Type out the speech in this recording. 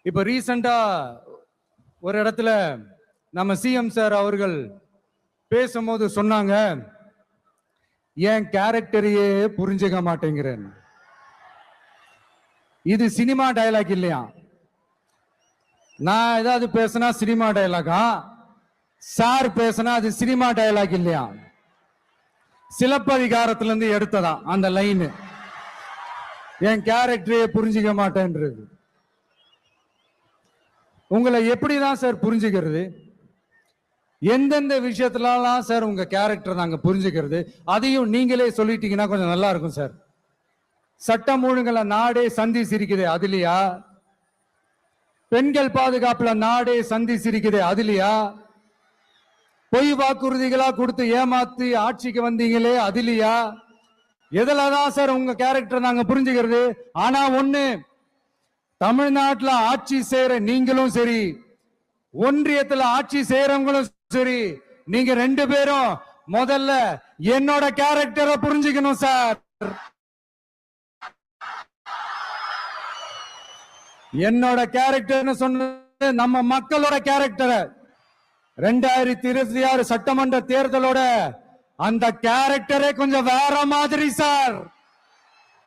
இப்ப ரீசெண்டா ஒரு இடத்துல நம்ம சிஎம் சார் அவர்கள் பேசும்போது சொன்னாங்க, என் கேரக்டரையே புரிஞ்சுக்க மாட்டேங்கிறேன். இது சினிமா டயலாக் இல்லையா? நான் ஏதாவது பேசினா சினிமா டயலாகா? சார் பேசினா அது சினிமா டயலாக் இல்லையா? சிலப்பதிகாரத்திலிருந்து எடுத்ததா அந்த லைன். என் கேரக்டரையே புரிஞ்சுக்க மாட்டேன்றது. உங்களை எப்படிதான் சார் புரிஞ்சுக்கிறது? எந்தெந்த விஷயத்துலலாம் சார் உங்க கேரக்டர் நாங்க புரிஞ்சுக்கிறது? அதையும் நீங்களே சொல்லிட்டீங்கன்னா கொஞ்சம் நல்லா இருக்கும் சார். சட்டம் ஒழுங்குல நாடே சந்தி சிரிக்குது அதுலயா? பெண்கள் பாதுகாப்புல நாடே சந்தி சிரிக்குது அதுலயா? பொய் வாக்குறுதிகளா கொடுத்து ஏமாத்தி ஆட்சிக்கு வந்தீங்களே அதுலயா? எதுலதான் சார் உங்க கேரக்டர் நாங்க புரிஞ்சுக்கிறது? ஆனா ஒண்ணு, தமிழ்நாட்டுல ஆட்சி செய்யற நீங்களும் சரி, ஒன்றியத்துல ஆட்சி செய்யறவங்களும் சரி, நீங்க ரெண்டு பேரும் முதல்ல என்னோட கேரக்டரை புரிஞ்சுக்கணும் சார். என்னோட கேரக்டர்னு சொன்ன நம்ம மக்களோட கேரக்டரை 2026 சட்டமன்ற தேர்தலோட அந்த கேரக்டரே கொஞ்சம் வேற மாதிரி சார்.